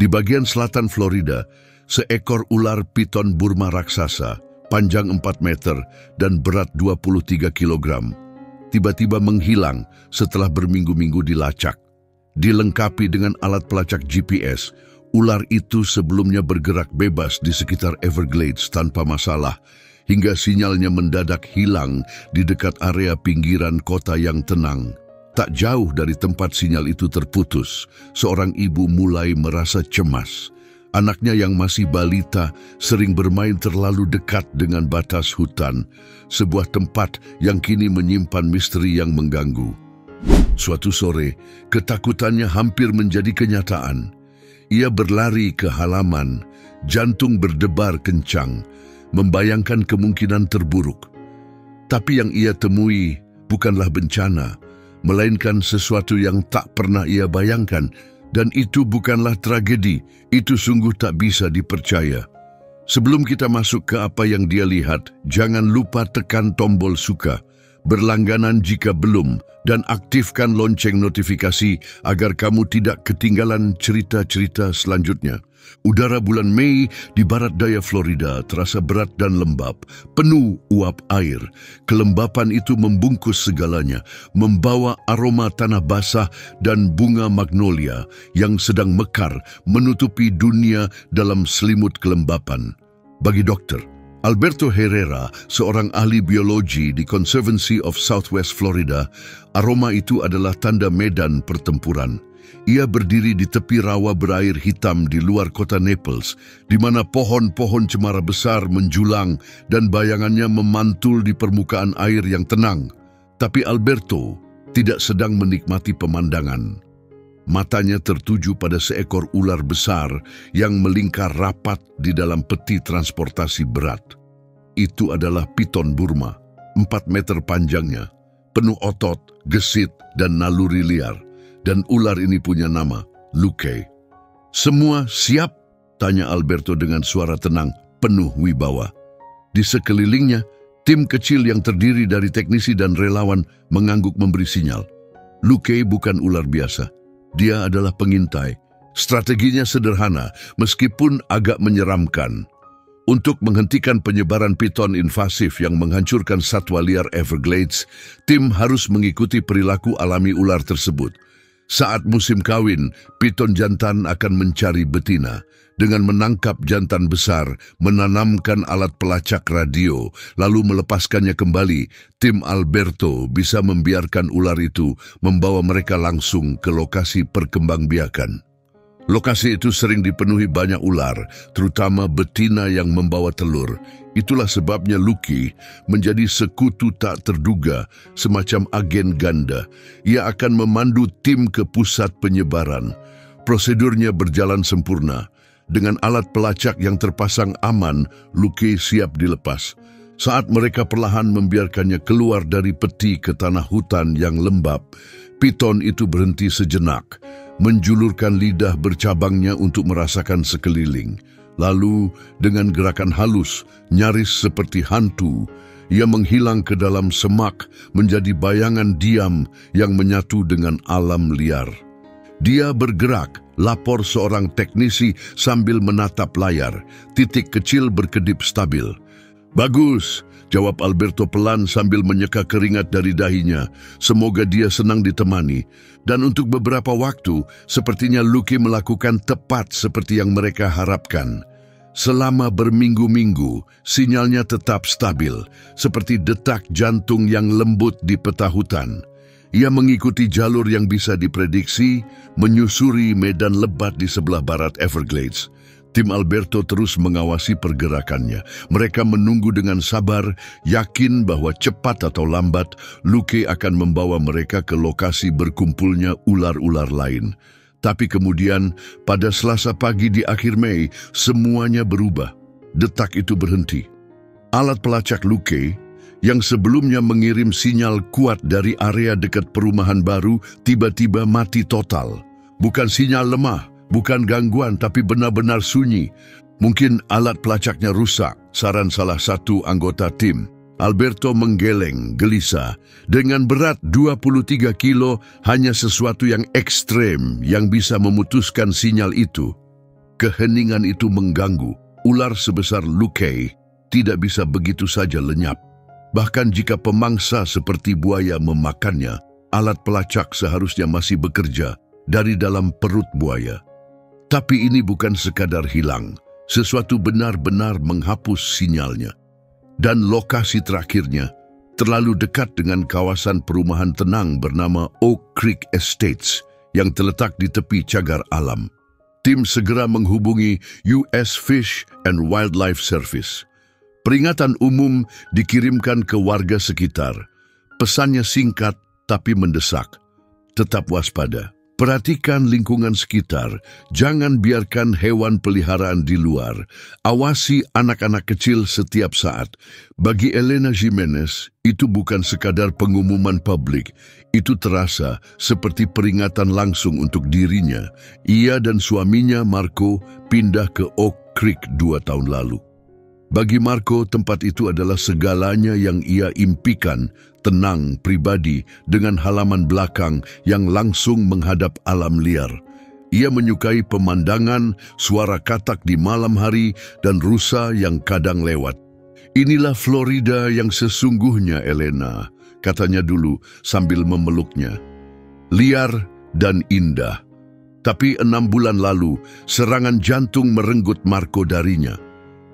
Di bagian selatan Florida, seekor ular piton Burma raksasa, panjang 4 meter dan berat 23 kilogram, tiba-tiba menghilang setelah berminggu-minggu dilacak. Dilengkapi dengan alat pelacak GPS, ular itu sebelumnya bergerak bebas di sekitar Everglades tanpa masalah, hingga sinyalnya mendadak hilang di dekat area pinggiran kota yang tenang. Tak jauh dari tempat sinyal itu terputus, seorang ibu mulai merasa cemas. Anaknya yang masih balita sering bermain terlalu dekat dengan batas hutan, sebuah tempat yang kini menyimpan misteri yang mengganggu. Suatu sore, ketakutannya hampir menjadi kenyataan. Ia berlari ke halaman, jantung berdebar kencang, membayangkan kemungkinan terburuk. Tapi yang ia temui bukanlah bencana, melainkan sesuatu yang tak pernah ia bayangkan, dan itu bukanlah tragedi, itu sungguh tak bisa dipercaya. Sebelum kita masuk ke apa yang dia lihat, jangan lupa tekan tombol suka, berlangganan jika belum, dan aktifkan lonceng notifikasi agar kamu tidak ketinggalan cerita-cerita selanjutnya. Udara bulan Mei di barat daya Florida terasa berat dan lembab, penuh uap air. Kelembapan itu membungkus segalanya, membawa aroma tanah basah dan bunga magnolia yang sedang mekar menutupi dunia dalam selimut kelembapan. Bagi Dr. Alberto Herrera, seorang ahli biologi di Conservancy of Southwest Florida, aroma itu adalah tanda medan pertempuran. Ia berdiri di tepi rawa berair hitam di luar kota Naples, di mana pohon-pohon cemara besar menjulang dan bayangannya memantul di permukaan air yang tenang. Tapi Alberto tidak sedang menikmati pemandangan. Matanya tertuju pada seekor ular besar yang melingkar rapat di dalam peti transportasi berat. Itu adalah piton Burma, 4 meter panjangnya, penuh otot, gesit, dan naluri liar. Dan ular ini punya nama, Luke. "Semua siap?" tanya Alberto dengan suara tenang, penuh wibawa. Di sekelilingnya, tim kecil yang terdiri dari teknisi dan relawan mengangguk memberi sinyal. Luke bukan ular biasa. Dia adalah pengintai. Strateginya sederhana, meskipun agak menyeramkan. Untuk menghentikan penyebaran piton invasif yang menghancurkan satwa liar Everglades, tim harus mengikuti perilaku alami ular tersebut. Saat musim kawin, piton jantan akan mencari betina. Dengan menangkap jantan besar, menanamkan alat pelacak radio, lalu melepaskannya kembali, tim Alberto bisa membiarkan ular itu membawa mereka langsung ke lokasi perkembangbiakan. Lokasi itu sering dipenuhi banyak ular, terutama betina yang membawa telur. Itulah sebabnya Lucky menjadi sekutu tak terduga, semacam agen ganda. Ia akan memandu tim ke pusat penyebaran. Prosedurnya berjalan sempurna. Dengan alat pelacak yang terpasang aman, Lucky siap dilepas. Saat mereka perlahan membiarkannya keluar dari peti ke tanah hutan yang lembab, piton itu berhenti sejenak, menjulurkan lidah bercabangnya untuk merasakan sekeliling. Lalu, dengan gerakan halus, nyaris seperti hantu, ia menghilang ke dalam semak menjadi bayangan diam yang menyatu dengan alam liar. Dia bergerak, lapor seorang teknisi sambil menatap layar. Titik kecil berkedip stabil. "Bagus," jawab Alberto pelan sambil menyeka keringat dari dahinya. Semoga dia senang ditemani. Dan untuk beberapa waktu, sepertinya Lucky melakukan tepat seperti yang mereka harapkan. Selama berminggu-minggu, sinyalnya tetap stabil, seperti detak jantung yang lembut di peta hutan. Ia mengikuti jalur yang bisa diprediksi, menyusuri medan lebat di sebelah barat Everglades. Tim Alberto terus mengawasi pergerakannya. Mereka menunggu dengan sabar, yakin bahwa cepat atau lambat, Lucky akan membawa mereka ke lokasi berkumpulnya ular-ular lain. Tapi kemudian, pada Selasa pagi di akhir Mei, semuanya berubah. Detak itu berhenti. Alat pelacak Lucky, yang sebelumnya mengirim sinyal kuat dari area dekat perumahan baru, tiba-tiba mati total. Bukan sinyal lemah, bukan gangguan, tapi benar-benar sunyi. Mungkin alat pelacaknya rusak, saran salah satu anggota tim. Alberto menggeleng, gelisah. Dengan berat 23 kilo, hanya sesuatu yang ekstrem yang bisa memutuskan sinyal itu. Keheningan itu mengganggu. Ular sebesar Luke tidak bisa begitu saja lenyap. Bahkan jika pemangsa seperti buaya memakannya, alat pelacak seharusnya masih bekerja dari dalam perut buaya. Tapi ini bukan sekadar hilang. Sesuatu benar-benar menghapus sinyalnya. Dan lokasi terakhirnya terlalu dekat dengan kawasan perumahan tenang bernama Oak Creek Estates yang terletak di tepi cagar alam. Tim segera menghubungi US Fish and Wildlife Service. Peringatan umum dikirimkan ke warga sekitar. Pesannya singkat tapi mendesak. Tetap waspada. Perhatikan lingkungan sekitar. Jangan biarkan hewan peliharaan di luar. Awasi anak-anak kecil setiap saat. Bagi Elena Jimenez, itu bukan sekadar pengumuman publik. Itu terasa seperti peringatan langsung untuk dirinya. Ia dan suaminya Marco pindah ke Oak Creek 2 tahun lalu. Bagi Marco, tempat itu adalah segalanya yang ia impikan, tenang, pribadi, dengan halaman belakang yang langsung menghadap alam liar. Ia menyukai pemandangan, suara katak di malam hari, dan rusa yang kadang lewat. Inilah Florida yang sesungguhnya, Elena, katanya dulu sambil memeluknya. Liar dan indah. Tapi 6 bulan lalu, serangan jantung merenggut Marco darinya.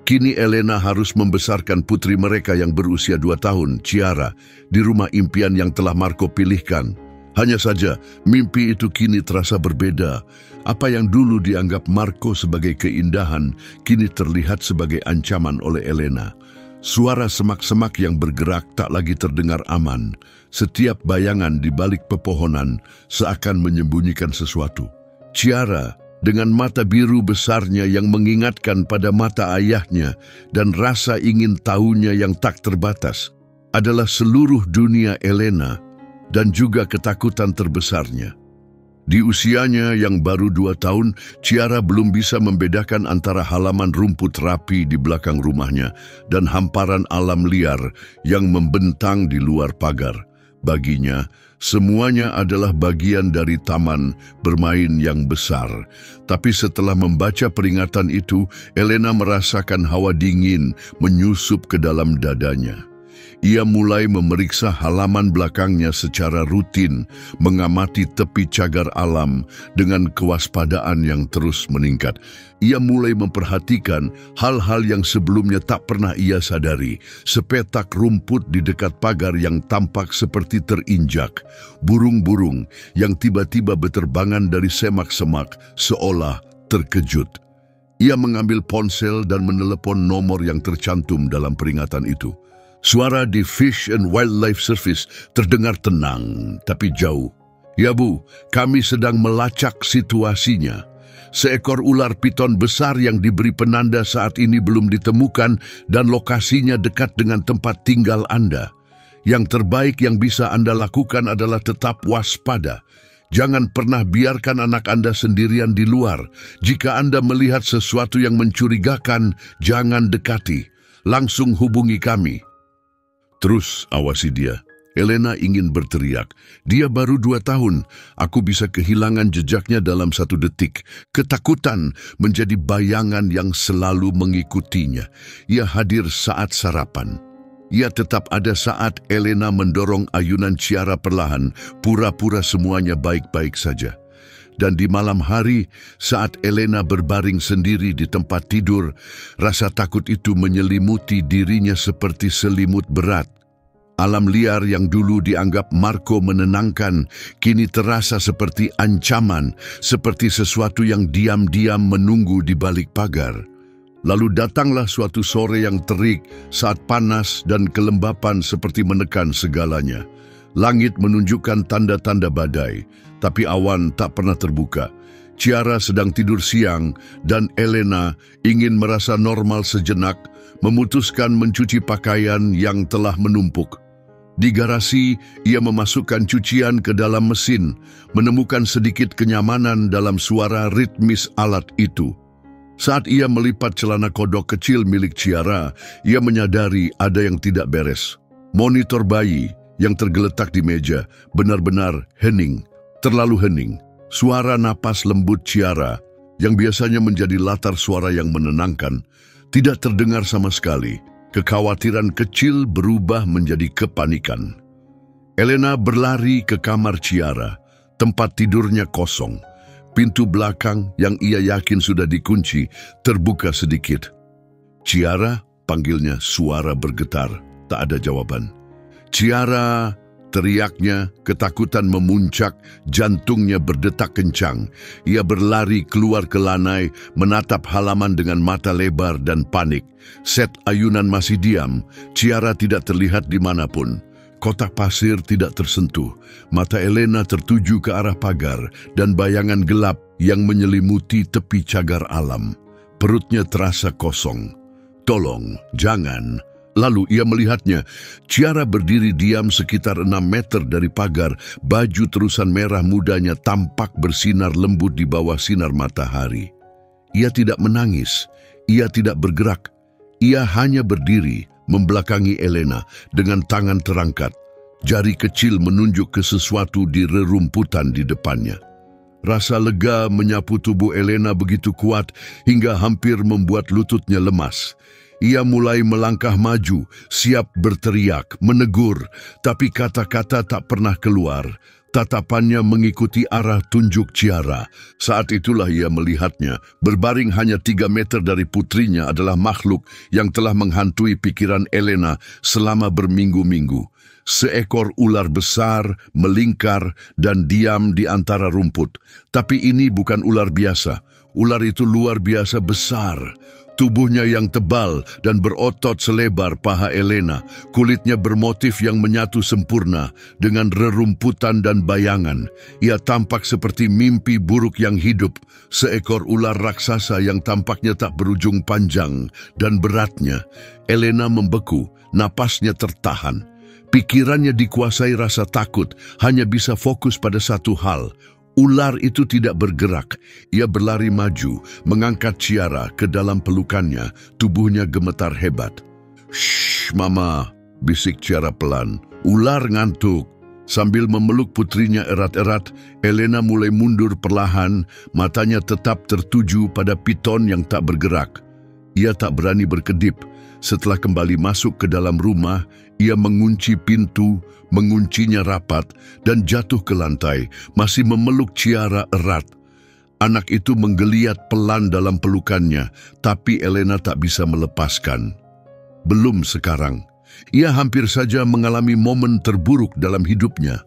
Kini Elena harus membesarkan putri mereka yang berusia 2 tahun, Ciara, di rumah impian yang telah Marco pilihkan. Hanya saja, mimpi itu kini terasa berbeda. Apa yang dulu dianggap Marco sebagai keindahan, kini terlihat sebagai ancaman oleh Elena. Suara semak-semak yang bergerak tak lagi terdengar aman. Setiap bayangan di balik pepohonan seakan menyembunyikan sesuatu. Ciara, dengan mata biru besarnya yang mengingatkan pada mata ayahnya dan rasa ingin tahunya yang tak terbatas, adalah seluruh dunia Elena dan juga ketakutan terbesarnya. Di usianya yang baru 2 tahun, Ciara belum bisa membedakan antara halaman rumput rapi di belakang rumahnya dan hamparan alam liar yang membentang di luar pagar. Baginya, semuanya adalah bagian dari taman bermain yang besar. Tapi setelah membaca peringatan itu, Elena merasakan hawa dingin menyusup ke dalam dadanya. Ia mulai memeriksa halaman belakangnya secara rutin, mengamati tepi cagar alam dengan kewaspadaan yang terus meningkat. Ia mulai memperhatikan hal-hal yang sebelumnya tak pernah ia sadari. Sepetak rumput di dekat pagar yang tampak seperti terinjak. Burung-burung yang tiba-tiba berterbangan dari semak-semak seolah terkejut. Ia mengambil ponsel dan menelepon nomor yang tercantum dalam peringatan itu. Suara di Fish and Wildlife Service terdengar tenang, tapi jauh. Ya Bu, kami sedang melacak situasinya. Seekor ular piton besar yang diberi penanda saat ini belum ditemukan dan lokasinya dekat dengan tempat tinggal Anda. Yang terbaik yang bisa Anda lakukan adalah tetap waspada. Jangan pernah biarkan anak Anda sendirian di luar. Jika Anda melihat sesuatu yang mencurigakan, jangan dekati. Langsung hubungi kami. Terus awasi dia. Elena ingin berteriak. Dia baru 2 tahun. Aku bisa kehilangan jejaknya dalam 1 detik. Ketakutan menjadi bayangan yang selalu mengikutinya. Ia hadir saat sarapan. Ia tetap ada saat Elena mendorong ayunan Ciara perlahan, pura-pura semuanya baik-baik saja. Dan di malam hari, saat Elena berbaring sendiri di tempat tidur, rasa takut itu menyelimuti dirinya seperti selimut berat. Alam liar yang dulu dianggap Marco menenangkan, kini terasa seperti ancaman, seperti sesuatu yang diam-diam menunggu di balik pagar. Lalu datanglah suatu sore yang terik saat panas dan kelembapan seperti menekan segalanya. Langit menunjukkan tanda-tanda badai, tapi awan tak pernah terbuka. Ciara sedang tidur siang dan Elena ingin merasa normal sejenak, memutuskan mencuci pakaian yang telah menumpuk. Di garasi, ia memasukkan cucian ke dalam mesin, menemukan sedikit kenyamanan dalam suara ritmis alat itu. Saat ia melipat celana kodok kecil milik Ciara, ia menyadari ada yang tidak beres. Monitor bayi yang tergeletak di meja benar-benar hening, terlalu hening. Suara napas lembut Ciara yang biasanya menjadi latar suara yang menenangkan, tidak terdengar sama sekali. Kekhawatiran kecil berubah menjadi kepanikan. Elena berlari ke kamar Ciara. Tempat tidurnya kosong. Pintu belakang yang ia yakin sudah dikunci terbuka sedikit. Ciara, panggilnya, suara bergetar. Tak ada jawaban. Ciara, teriaknya, ketakutan memuncak, jantungnya berdetak kencang. Ia berlari keluar ke lanai, menatap halaman dengan mata lebar dan panik. Set ayunan masih diam, Ciara tidak terlihat dimanapun. Kotak pasir tidak tersentuh. Mata Elena tertuju ke arah pagar dan bayangan gelap yang menyelimuti tepi cagar alam. Perutnya terasa kosong. Tolong, jangan. Lalu ia melihatnya. Ciara berdiri diam sekitar 6 meter dari pagar. Baju terusan merah mudanya tampak bersinar lembut di bawah sinar matahari. Ia tidak menangis. Ia tidak bergerak. Ia hanya berdiri membelakangi Elena dengan tangan terangkat. Jari kecil menunjuk ke sesuatu di rerumputan di depannya. Rasa lega menyapu tubuh Elena begitu kuat hingga hampir membuat lututnya lemas. Ia mulai melangkah maju, siap berteriak, menegur, tapi kata-kata tak pernah keluar. Tatapannya mengikuti arah tunjuk Ciara. Saat itulah ia melihatnya. Berbaring hanya 3 meter dari putrinya adalah makhluk yang telah menghantui pikiran Elena selama berminggu-minggu. Seekor ular besar, melingkar, dan diam di antara rumput. Tapi ini bukan ular biasa. Ular itu luar biasa besar. Tubuhnya yang tebal dan berotot selebar paha Elena, kulitnya bermotif yang menyatu sempurna dengan rerumputan dan bayangan. Ia tampak seperti mimpi buruk yang hidup, seekor ular raksasa yang tampaknya tak berujung panjang dan beratnya. Elena membeku, napasnya tertahan. Pikirannya dikuasai rasa takut, hanya bisa fokus pada satu hal. Ular itu tidak bergerak. Ia berlari maju, mengangkat Ciara ke dalam pelukannya. Tubuhnya gemetar hebat. "Shh, Mama," bisik Ciara pelan. "Ular ngantuk." Sambil memeluk putrinya erat-erat, Elena mulai mundur perlahan, matanya tetap tertuju pada piton yang tak bergerak. Ia tak berani berkedip. Setelah kembali masuk ke dalam rumah, ia mengunci pintu, menguncinya rapat, dan jatuh ke lantai, masih memeluk Ciara erat. Anak itu menggeliat pelan dalam pelukannya, tapi Elena tak bisa melepaskan. Belum sekarang. Ia hampir saja mengalami momen terburuk dalam hidupnya.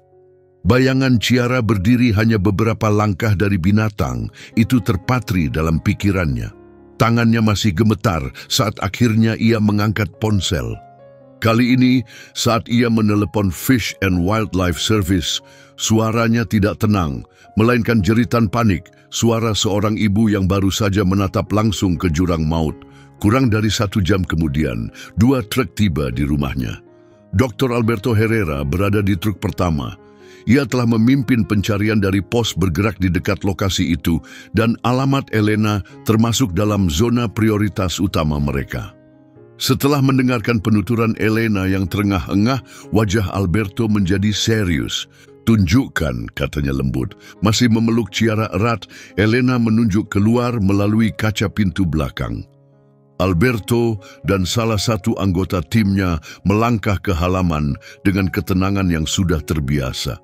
Bayangan Ciara berdiri hanya beberapa langkah dari binatang, itu terpatri dalam pikirannya. Tangannya masih gemetar saat akhirnya ia mengangkat ponsel. Kali ini, saat ia menelepon Fish and Wildlife Service, suaranya tidak tenang, melainkan jeritan panik, suara seorang ibu yang baru saja menatap langsung ke jurang maut. Kurang dari 1 jam kemudian, 2 truk tiba di rumahnya. Dr. Alberto Herrera berada di truk pertama. Ia telah memimpin pencarian dari pos bergerak di dekat lokasi itu dan alamat Elena termasuk dalam zona prioritas utama mereka. Setelah mendengarkan penuturan Elena yang terengah-engah, wajah Alberto menjadi serius. "Tunjukkan," katanya lembut. Masih memeluk Ciara erat, Elena menunjuk keluar melalui kaca pintu belakang. Alberto dan salah satu anggota timnya melangkah ke halaman dengan ketenangan yang sudah terbiasa.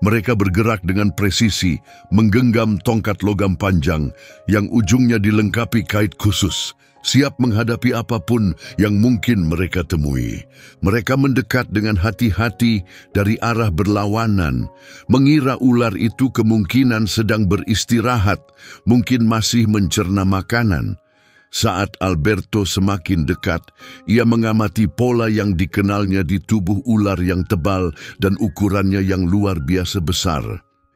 Mereka bergerak dengan presisi, menggenggam tongkat logam panjang yang ujungnya dilengkapi kait khusus, siap menghadapi apapun yang mungkin mereka temui. Mereka mendekat dengan hati-hati dari arah berlawanan, mengira ular itu kemungkinan sedang beristirahat, mungkin masih mencerna makanan. Saat Alberto semakin dekat, ia mengamati pola yang dikenalnya di tubuh ular yang tebal dan ukurannya yang luar biasa besar.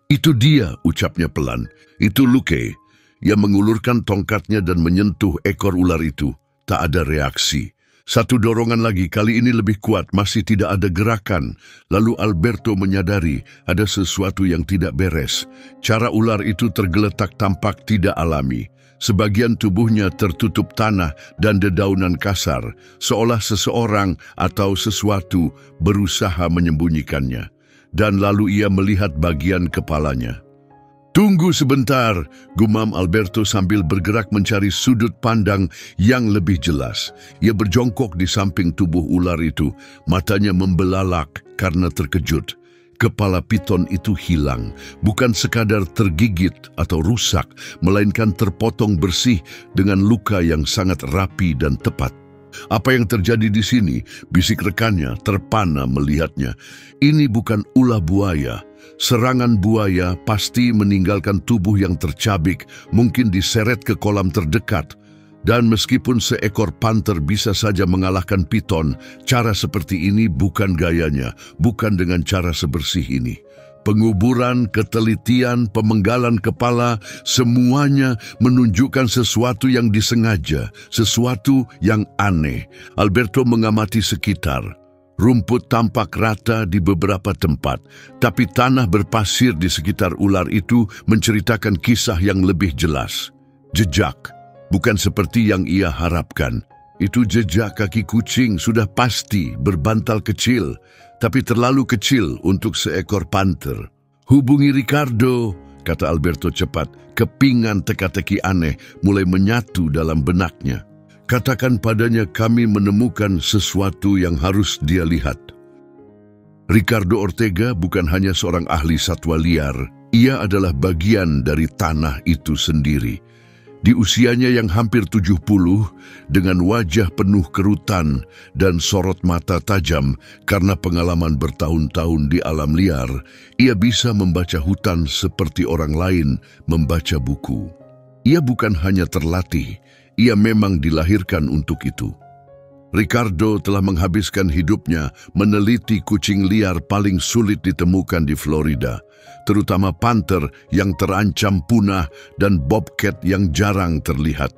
"Itu dia," ucapnya pelan. "Itu Luke." Ia mengulurkan tongkatnya dan menyentuh ekor ular itu. Tak ada reaksi. Satu dorongan lagi, kali ini lebih kuat, masih tidak ada gerakan. Lalu Alberto menyadari ada sesuatu yang tidak beres. Cara ular itu tergeletak tampak tidak alami. Sebagian tubuhnya tertutup tanah dan dedaunan kasar, seolah seseorang atau sesuatu berusaha menyembunyikannya. Dan lalu ia melihat bagian kepalanya. Tunggu sebentar, gumam Alberto sambil bergerak mencari sudut pandang yang lebih jelas. Ia berjongkok di samping tubuh ular itu, matanya membelalak karena terkejut. Kepala piton itu hilang, bukan sekadar tergigit atau rusak, melainkan terpotong bersih dengan luka yang sangat rapi dan tepat. Apa yang terjadi di sini? Bisik rekannya, terpana melihatnya. Ini bukan ulah buaya. Serangan buaya pasti meninggalkan tubuh yang tercabik, mungkin diseret ke kolam terdekat. Dan meskipun seekor panter bisa saja mengalahkan piton, cara seperti ini bukan gayanya, bukan dengan cara sebersih ini. Penguburan, ketelitian, pemenggalan kepala, semuanya menunjukkan sesuatu yang disengaja, sesuatu yang aneh. Alberto mengamati sekitar. Rumput tampak rata di beberapa tempat, tapi tanah berpasir di sekitar ular itu menceritakan kisah yang lebih jelas. Jejak, bukan seperti yang ia harapkan. Itu jejak kaki kucing, sudah pasti berbantal kecil, tapi terlalu kecil untuk seekor panter. Hubungi Ricardo, kata Alberto cepat. Kepingan teka-teki aneh mulai menyatu dalam benaknya. Katakan padanya kami menemukan sesuatu yang harus dia lihat. Ricardo Ortega bukan hanya seorang ahli satwa liar, ia adalah bagian dari tanah itu sendiri. Di usianya yang hampir 70, dengan wajah penuh kerutan dan sorot mata tajam karena pengalaman bertahun-tahun di alam liar, ia bisa membaca hutan seperti orang lain membaca buku. Ia bukan hanya terlatih, ia memang dilahirkan untuk itu. Ricardo telah menghabiskan hidupnya meneliti kucing liar paling sulit ditemukan di Florida, terutama panter yang terancam punah dan bobcat yang jarang terlihat.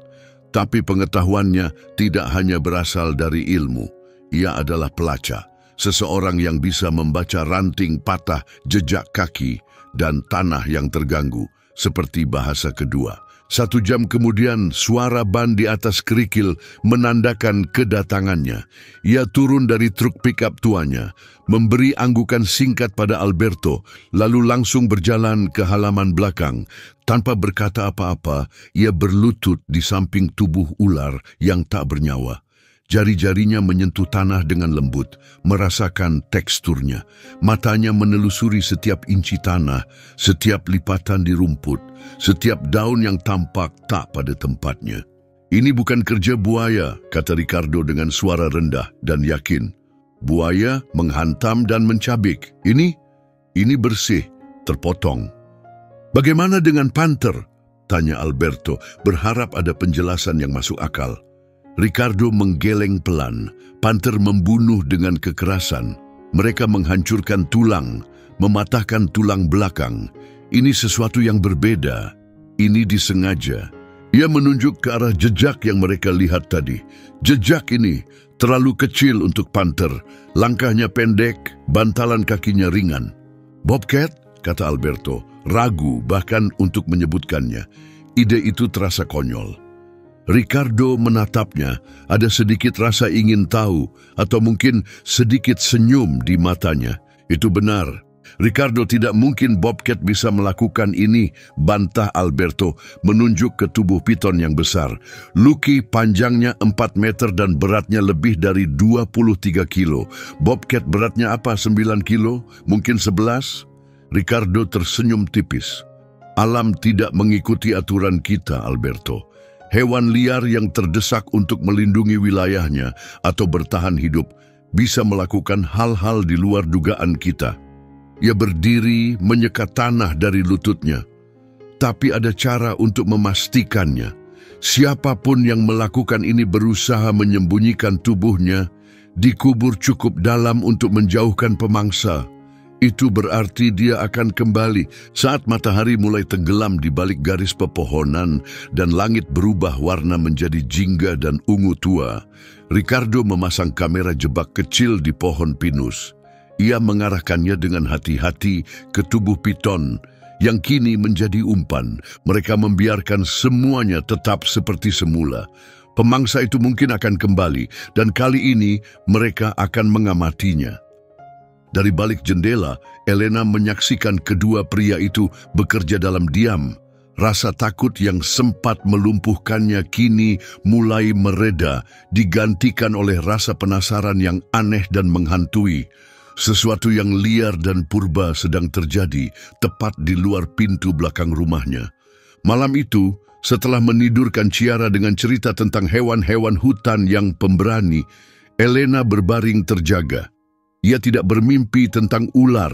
Tapi pengetahuannya tidak hanya berasal dari ilmu. Ia adalah pelacak, seseorang yang bisa membaca ranting patah, jejak kaki, dan tanah yang terganggu, seperti bahasa kedua. 1 jam kemudian, suara ban di atas kerikil menandakan kedatangannya. Ia turun dari truk pickup tuanya, memberi anggukan singkat pada Alberto, lalu langsung berjalan ke halaman belakang. Tanpa berkata apa-apa, ia berlutut di samping tubuh ular yang tak bernyawa. Jari-jarinya menyentuh tanah dengan lembut, merasakan teksturnya. Matanya menelusuri setiap inci tanah, setiap lipatan di rumput, setiap daun yang tampak tak pada tempatnya. Ini bukan kerja buaya, kata Ricardo dengan suara rendah dan yakin. Buaya menghantam dan mencabik. Ini bersih, terpotong. Bagaimana dengan panter? Tanya Alberto, berharap ada penjelasan yang masuk akal. Ricardo menggeleng pelan. Panter membunuh dengan kekerasan. Mereka menghancurkan tulang, mematahkan tulang belakang. Ini sesuatu yang berbeda. Ini disengaja. Ia menunjuk ke arah jejak yang mereka lihat tadi. Jejak ini terlalu kecil untuk panter. Langkahnya pendek, bantalan kakinya ringan. Bobcat, kata Alberto, ragu bahkan untuk menyebutkannya. Ide itu terasa konyol. Ricardo menatapnya, ada sedikit rasa ingin tahu, atau mungkin sedikit senyum di matanya. Itu benar. Ricardo tidak mungkin Bobcat bisa melakukan ini, bantah Alberto, menunjuk ke tubuh piton yang besar. Lucky panjangnya 4 meter dan beratnya lebih dari 23 kilo. Bobcat beratnya apa, 9 kilo? Mungkin 11? Ricardo tersenyum tipis. Alam tidak mengikuti aturan kita, Alberto. Hewan liar yang terdesak untuk melindungi wilayahnya atau bertahan hidup bisa melakukan hal-hal di luar dugaan kita. Ia berdiri menyekat tanah dari lututnya. Tapi ada cara untuk memastikannya. Siapapun yang melakukan ini berusaha menyembunyikan tubuhnya, dikubur cukup dalam untuk menjauhkan pemangsa. Itu berarti dia akan kembali saat matahari mulai tenggelam di balik garis pepohonan dan langit berubah warna menjadi jingga dan ungu tua. Ricardo memasang kamera jebak kecil di pohon pinus. Ia mengarahkannya dengan hati-hati ke tubuh piton yang kini menjadi umpan. Mereka membiarkan semuanya tetap seperti semula. Pemangsa itu mungkin akan kembali dan kali ini mereka akan mengamatinya. Dari balik jendela, Elena menyaksikan kedua pria itu bekerja dalam diam. Rasa takut yang sempat melumpuhkannya kini mulai mereda, digantikan oleh rasa penasaran yang aneh dan menghantui. Sesuatu yang liar dan purba sedang terjadi tepat di luar pintu belakang rumahnya. Malam itu, setelah menidurkan Ciara dengan cerita tentang hewan-hewan hutan yang pemberani, Elena berbaring terjaga. Ia tidak bermimpi tentang ular,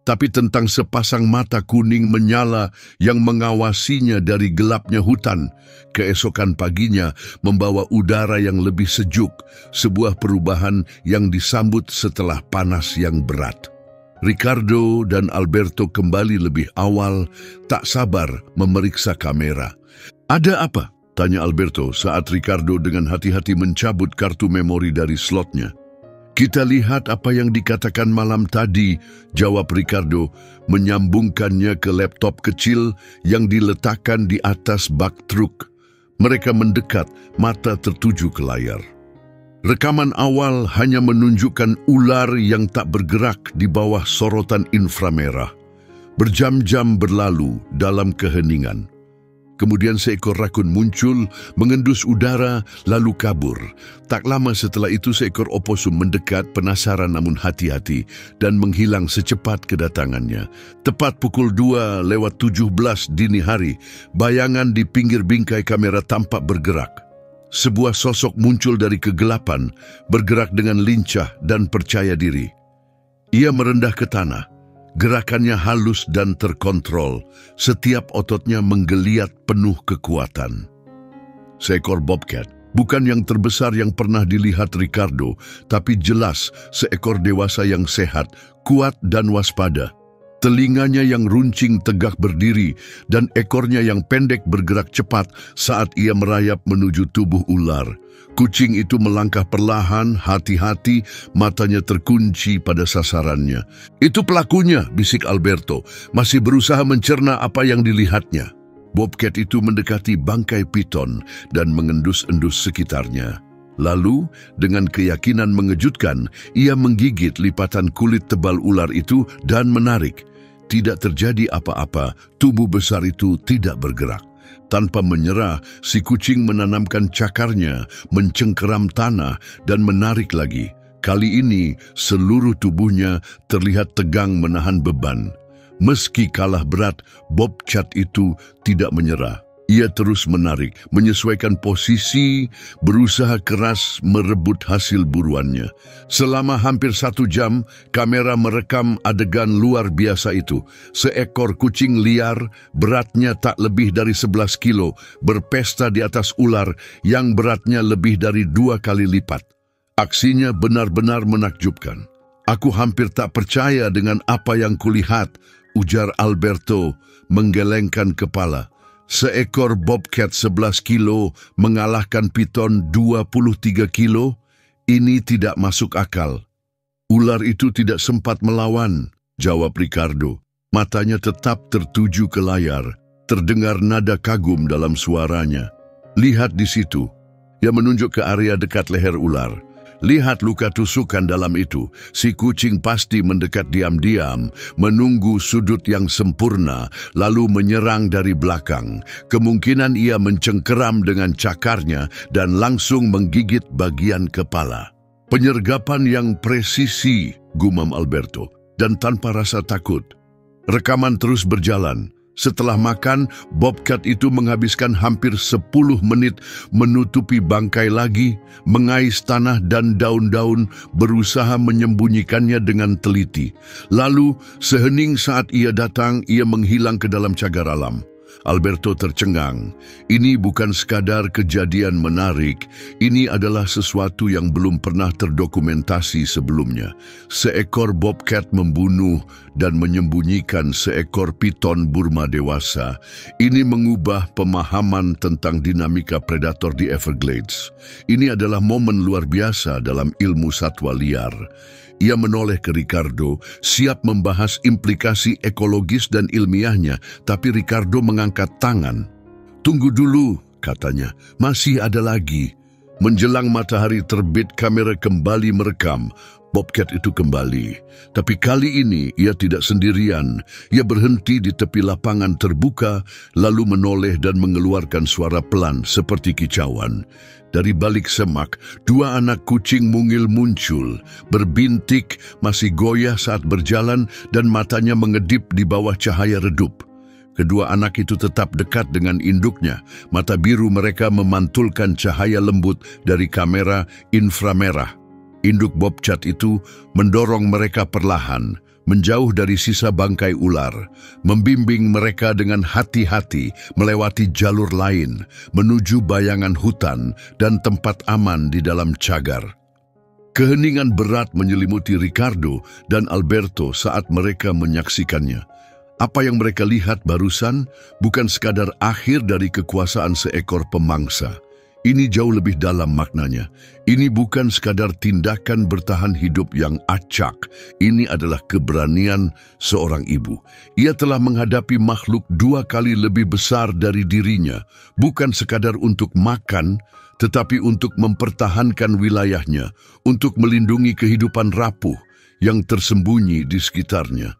tapi tentang sepasang mata kuning menyala yang mengawasinya dari gelapnya hutan. Keesokan paginya membawa udara yang lebih sejuk, sebuah perubahan yang disambut setelah panas yang berat. Ricardo dan Alberto kembali lebih awal, tak sabar memeriksa kamera. "Ada apa?" tanya Alberto saat Ricardo dengan hati-hati mencabut kartu memori dari slotnya. "Kita lihat apa yang dikatakan malam tadi," jawab Ricardo, menyambungkannya ke laptop kecil yang diletakkan di atas bak truk. Mereka mendekat, mata tertuju ke layar. Rekaman awal hanya menunjukkan ular yang tak bergerak di bawah sorotan inframerah. Berjam-jam berlalu dalam keheningan. Kemudian seekor rakun muncul, mengendus udara, lalu kabur. Tak lama setelah itu seekor oposum mendekat, penasaran namun hati-hati, dan menghilang secepat kedatangannya. Tepat pukul 2:17 dini hari, bayangan di pinggir bingkai kamera tampak bergerak. Sebuah sosok muncul dari kegelapan, bergerak dengan lincah dan percaya diri. Ia merendah ke tanah. Gerakannya halus dan terkontrol, setiap ototnya menggeliat penuh kekuatan. Seekor bobcat, bukan yang terbesar yang pernah dilihat Ricardo, tapi jelas seekor dewasa yang sehat, kuat dan waspada. Telinganya yang runcing tegak berdiri, dan ekornya yang pendek bergerak cepat saat ia merayap menuju tubuh ular. Kucing itu melangkah perlahan, hati-hati, matanya terkunci pada sasarannya. "Itu pelakunya," bisik Alberto, masih berusaha mencerna apa yang dilihatnya. Bobcat itu mendekati bangkai piton dan mengendus-endus sekitarnya. Lalu, dengan keyakinan mengejutkan, ia menggigit lipatan kulit tebal ular itu dan menarik. Tidak terjadi apa-apa, tubuh besar itu tidak bergerak. Tanpa menyerah, si kucing menanamkan cakarnya, mencengkeram tanah, dan menarik lagi. Kali ini, seluruh tubuhnya terlihat tegang menahan beban. Meski kalah berat, bobcat itu tidak menyerah. Ia terus menarik, menyesuaikan posisi, berusaha keras merebut hasil buruannya. Selama hampir 1 jam, kamera merekam adegan luar biasa itu. Seekor kucing liar, beratnya tak lebih dari 11 kilo, berpesta di atas ular yang beratnya lebih dari 2 kali lipat. Aksinya benar-benar menakjubkan. "Aku hampir tak percaya dengan apa yang kulihat," ujar Alberto, menggelengkan kepala. Seekor bobcat 11 kilo mengalahkan piton 23 kilo? Ini tidak masuk akal. "Ular itu tidak sempat melawan," jawab Ricardo. Matanya tetap tertuju ke layar. Terdengar nada kagum dalam suaranya. "Lihat di situ." Ia menunjuk ke area dekat leher ular. "Lihat luka tusukan dalam itu. Si kucing pasti mendekat diam-diam, menunggu sudut yang sempurna, lalu menyerang dari belakang. Kemungkinan ia mencengkeram dengan cakarnya dan langsung menggigit bagian kepala." "Penyergapan yang presisi," gumam Alberto, dan tanpa rasa takut. Rekaman terus berjalan. Setelah makan, bobcat itu menghabiskan hampir 10 menit menutupi bangkai lagi, mengais tanah dan daun-daun, berusaha menyembunyikannya dengan teliti. Lalu, sehening saat ia datang, ia menghilang ke dalam cagar alam. Alberto tercengang. Ini bukan sekadar kejadian menarik, ini adalah sesuatu yang belum pernah terdokumentasi sebelumnya. Seekor bobcat membunuh dan menyembunyikan seekor piton Burma dewasa. Ini mengubah pemahaman tentang dinamika predator di Everglades. Ini adalah momen luar biasa dalam ilmu satwa liar. Ia menoleh ke Ricardo, siap membahas implikasi ekologis dan ilmiahnya, tapi Ricardo mengangkat tangan. "Tunggu dulu," katanya, "masih ada lagi." Menjelang matahari terbit, kamera kembali merekam. Bobcat itu kembali. Tapi kali ini ia tidak sendirian. Ia berhenti di tepi lapangan terbuka, lalu menoleh dan mengeluarkan suara pelan seperti kicauan. Dari balik semak, dua anak kucing mungil muncul, berbintik, masih goyah saat berjalan, dan matanya mengedip di bawah cahaya redup. Kedua anak itu tetap dekat dengan induknya. Mata biru mereka memantulkan cahaya lembut dari kamera inframerah. Induk bobcat itu mendorong mereka perlahan, menjauh dari sisa bangkai ular, membimbing mereka dengan hati-hati melewati jalur lain, menuju bayangan hutan dan tempat aman di dalam cagar. Keheningan berat menyelimuti Ricardo dan Alberto saat mereka menyaksikannya. Apa yang mereka lihat barusan bukan sekadar akhir dari kekuasaan seekor pemangsa. Ini jauh lebih dalam maknanya. Ini bukan sekadar tindakan bertahan hidup yang acak. Ini adalah keberanian seorang ibu. Ia telah menghadapi makhluk 2 kali lebih besar dari dirinya, bukan sekadar untuk makan, tetapi untuk mempertahankan wilayahnya, untuk melindungi kehidupan rapuh yang tersembunyi di sekitarnya.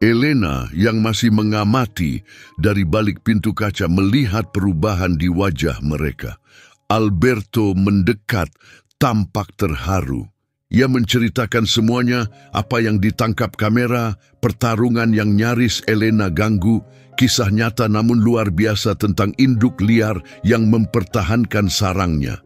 Elena yang masih mengamati dari balik pintu kaca melihat perubahan di wajah mereka. Alberto mendekat, tampak terharu. Ia menceritakan semuanya, apa yang ditangkap kamera, pertarungan yang nyaris Elena ganggu, kisah nyata namun luar biasa tentang induk liar yang mempertahankan sarangnya.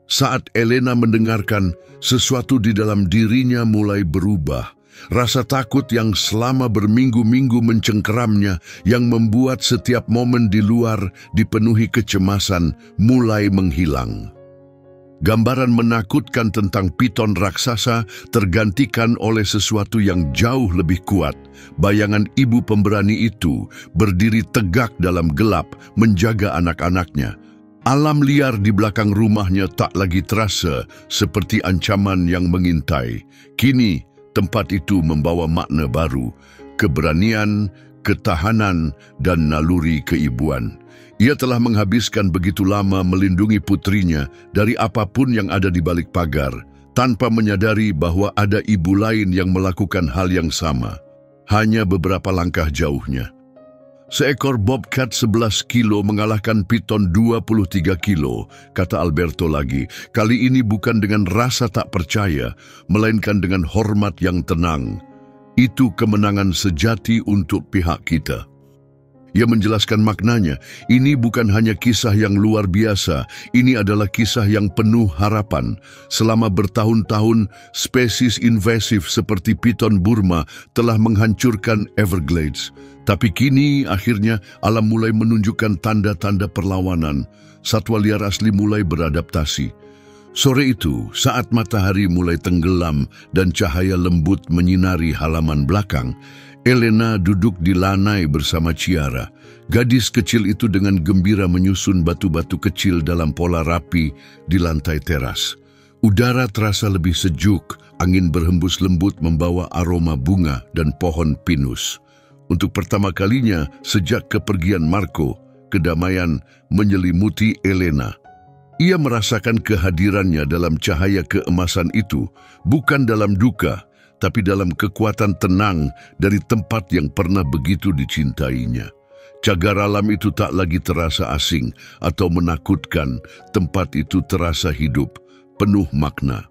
Saat Elena mendengarkan, sesuatu di dalam dirinya mulai berubah. Rasa takut yang selama berminggu-minggu mencengkeramnya, yang membuat setiap momen di luar dipenuhi kecemasan, mulai menghilang. Gambaran menakutkan tentang piton raksasa tergantikan oleh sesuatu yang jauh lebih kuat. Bayangan ibu pemberani itu berdiri tegak dalam gelap, menjaga anak-anaknya. Alam liar di belakang rumahnya tak lagi terasa seperti ancaman yang mengintai. Kini, tempat itu membawa makna baru, keberanian, ketahanan, dan naluri keibuan. Ia telah menghabiskan begitu lama melindungi putrinya dari apapun yang ada di balik pagar, tanpa menyadari bahwa ada ibu lain yang melakukan hal yang sama, hanya beberapa langkah jauhnya. Seekor bobcat 11 kilo mengalahkan piton 23 kilo, kata Alberto lagi. Kali ini bukan dengan rasa tak percaya, melainkan dengan hormat yang tenang. Itu kemenangan sejati untuk pihak kita. Ia menjelaskan maknanya. Ini bukan hanya kisah yang luar biasa, ini adalah kisah yang penuh harapan. Selama bertahun-tahun, spesies invasif seperti piton Burma telah menghancurkan Everglades. Tapi kini, akhirnya, alam mulai menunjukkan tanda-tanda perlawanan. Satwa liar asli mulai beradaptasi. Sore itu, saat matahari mulai tenggelam dan cahaya lembut menyinari halaman belakang, Elena duduk di lanai bersama Ciara. Gadis kecil itu dengan gembira menyusun batu-batu kecil dalam pola rapi di lantai teras. Udara terasa lebih sejuk, angin berhembus lembut membawa aroma bunga dan pohon pinus. Untuk pertama kalinya sejak kepergian Marco, kedamaian menyelimuti Elena. Ia merasakan kehadirannya dalam cahaya keemasan itu, bukan dalam duka, tapi dalam kekuatan tenang dari tempat yang pernah begitu dicintainya. Cagar alam itu tak lagi terasa asing atau menakutkan, tempat itu terasa hidup, penuh makna.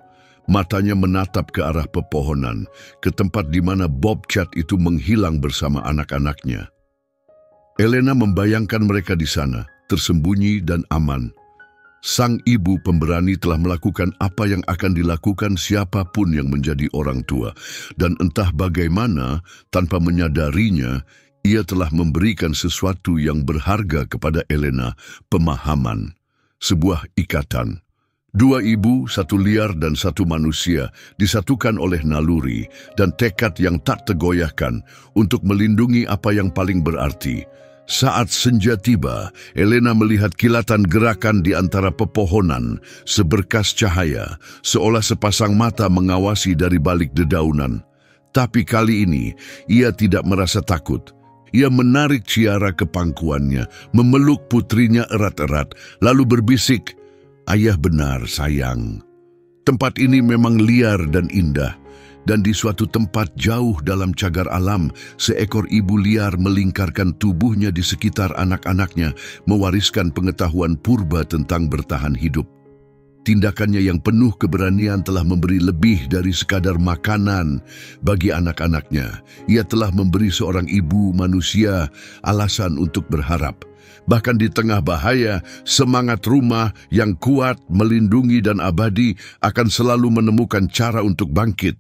Matanya menatap ke arah pepohonan, ke tempat di mana bobcat itu menghilang bersama anak-anaknya. Elena membayangkan mereka di sana, tersembunyi dan aman. Sang ibu pemberani telah melakukan apa yang akan dilakukan siapapun yang menjadi orang tua. Dan entah bagaimana, tanpa menyadarinya, ia telah memberikan sesuatu yang berharga kepada Elena, pemahaman, sebuah ikatan. 2 ibu, 1 liar dan 1 manusia disatukan oleh naluri dan tekad yang tak tergoyahkan untuk melindungi apa yang paling berarti. Saat senja tiba, Elena melihat kilatan gerakan di antara pepohonan, seberkas cahaya, seolah sepasang mata mengawasi dari balik dedaunan. Tapi kali ini, ia tidak merasa takut. Ia menarik Ciara ke pangkuannya, memeluk putrinya erat-erat, lalu berbisik, Ayah benar, sayang. Tempat ini memang liar dan indah, dan di suatu tempat jauh dalam cagar alam, seekor ibu liar melingkarkan tubuhnya di sekitar anak-anaknya, mewariskan pengetahuan purba tentang bertahan hidup. Tindakannya yang penuh keberanian telah memberi lebih dari sekadar makanan bagi anak-anaknya. Ia telah memberi seorang ibu manusia alasan untuk berharap. Bahkan di tengah bahaya, semangat rumah yang kuat, melindungi dan abadi akan selalu menemukan cara untuk bangkit.